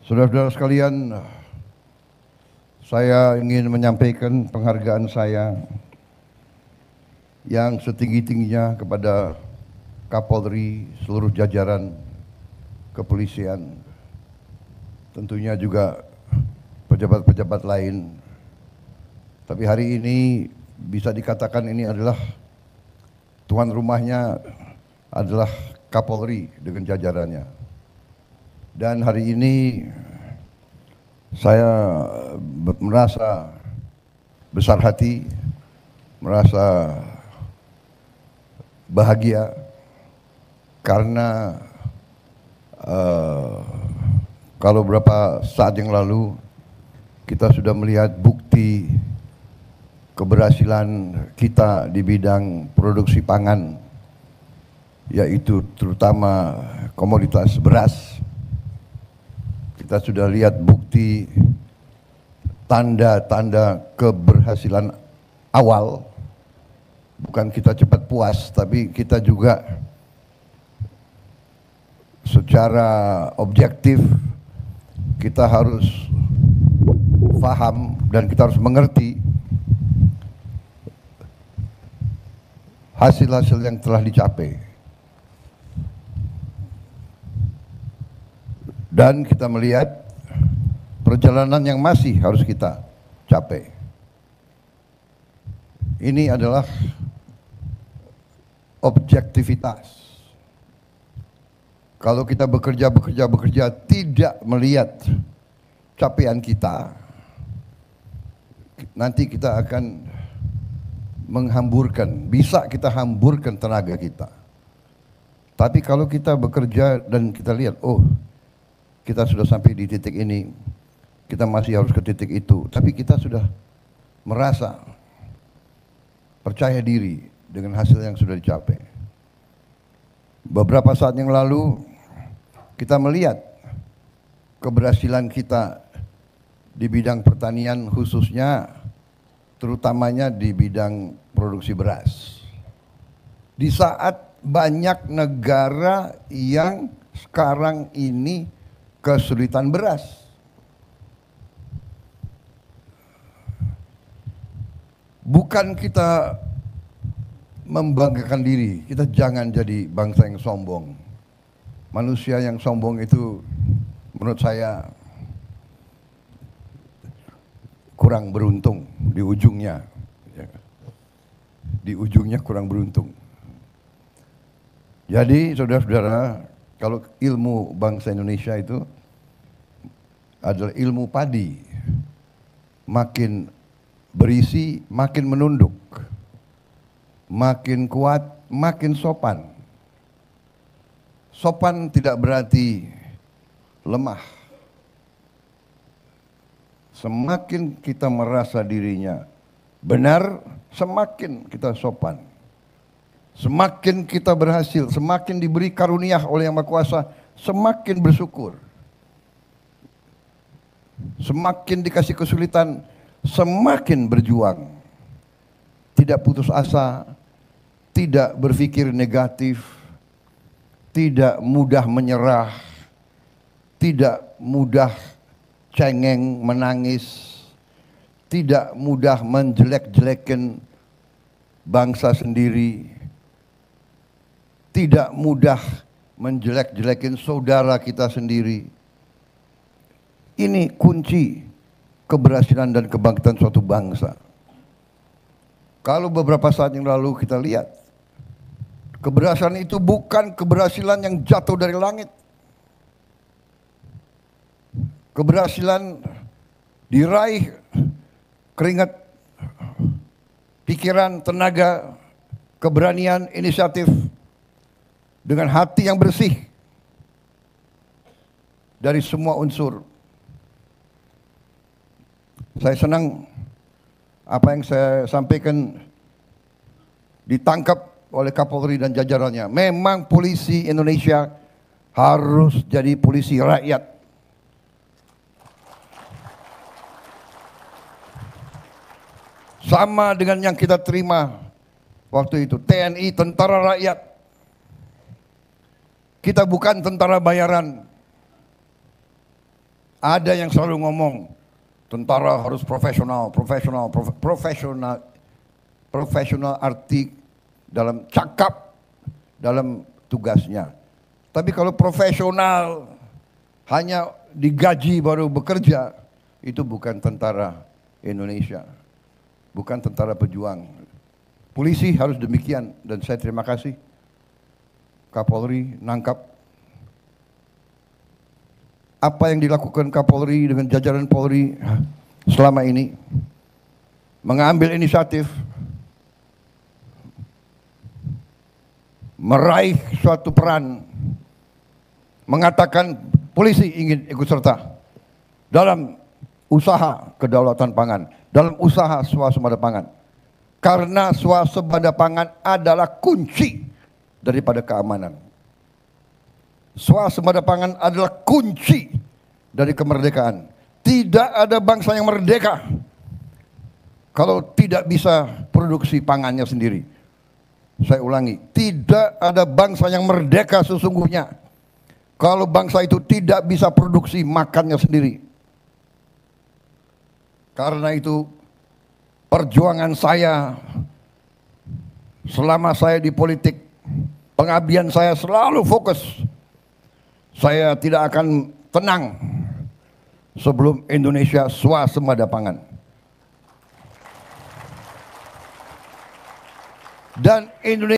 Saudara-saudara sekalian, saya ingin menyampaikan penghargaan saya yang setinggi-tingginya kepada Kapolri, seluruh jajaran kepolisian, tentunya juga pejabat-pejabat lain. Tapi hari ini bisa dikatakan ini adalah tuan rumahnya adalah Kapolri dengan jajarannya. Dan hari ini saya merasa besar hati, merasa bahagia karena kalau beberapa saat yang lalu kita sudah melihat bukti keberhasilan kita di bidang produksi pangan, yaitu terutama komoditas beras. Kita sudah lihat bukti tanda-tanda keberhasilan awal. Bukan kita cepat puas, tapi kita juga secara objektif kita harus paham dan kita harus mengerti hasil-hasil yang telah dicapai. Dan kita melihat perjalanan yang masih harus kita capai. Ini adalah objektivitas. Kalau kita bekerja tidak melihat capaian kita, nanti kita akan menghamburkan, bisa kita hamburkan tenaga kita. Tapi kalau kita bekerja dan kita lihat, oh, kita sudah sampai di titik ini, kita masih harus ke titik itu, tapi kita sudah merasa percaya diri dengan hasil yang sudah dicapai. Beberapa saat yang lalu kita melihat keberhasilan kita di bidang pertanian, khususnya terutamanya di bidang produksi beras. Di saat banyak negara yang sekarang ini kesulitan beras. Bukan kita membanggakan diri, kita jangan jadi bangsa yang sombong. Manusia yang sombong itu menurut saya kurang beruntung di ujungnya. Di ujungnya kurang beruntung. Jadi saudara-saudara, kalau ilmu bangsa Indonesia itu adalah ilmu padi, makin berisi makin menunduk, makin kuat makin sopan. Sopan tidak berarti lemah. Semakin kita merasa dirinya benar, semakin kita sopan. Semakin kita berhasil, semakin diberi karunia oleh Yang Maha Kuasa, semakin bersyukur. Semakin dikasih kesulitan, semakin berjuang. Tidak putus asa, tidak berpikir negatif, tidak mudah menyerah, tidak mudah cengeng, menangis, tidak mudah menjelek-jelekan bangsa sendiri, tidak mudah menjelek-jelekin saudara kita sendiri. Ini kunci keberhasilan dan kebangkitan suatu bangsa. Kalau beberapa saat yang lalu kita lihat, keberhasilan itu bukan keberhasilan yang jatuh dari langit. Keberhasilan diraih keringat, pikiran, tenaga, keberanian, inisiatif, dengan hati yang bersih dari semua unsur. Saya senang apa yang saya sampaikan ditangkap oleh Kapolri dan jajarannya. Memang polisi Indonesia harus jadi polisi rakyat. Sama dengan yang kita terima waktu itu, TNI, tentara rakyat. Kita bukan tentara bayaran. Ada yang selalu ngomong, tentara harus profesional arti dalam cakap, dalam tugasnya. Tapi kalau profesional hanya digaji baru bekerja, itu bukan tentara Indonesia, bukan tentara pejuang. Polisi harus demikian, dan saya terima kasih Kapolri nangkap apa yang dilakukan Kapolri dengan jajaran Polri selama ini, mengambil inisiatif meraih suatu peran, mengatakan polisi ingin ikut serta dalam usaha kedaulatan pangan, dalam usaha swasembada pangan, karena swasembada pangan adalah kunci daripada keamanan. Swasembada pangan adalah kunci dari kemerdekaan. Tidak ada bangsa yang merdeka kalau tidak bisa produksi pangannya sendiri. Saya ulangi, tidak ada bangsa yang merdeka sesungguhnya kalau bangsa itu tidak bisa produksi makannya sendiri. Karena itu perjuangan saya selama saya di politik, pengabdian saya selalu fokus. Saya tidak akan tenang sebelum Indonesia swasembada pangan. Dan Indonesia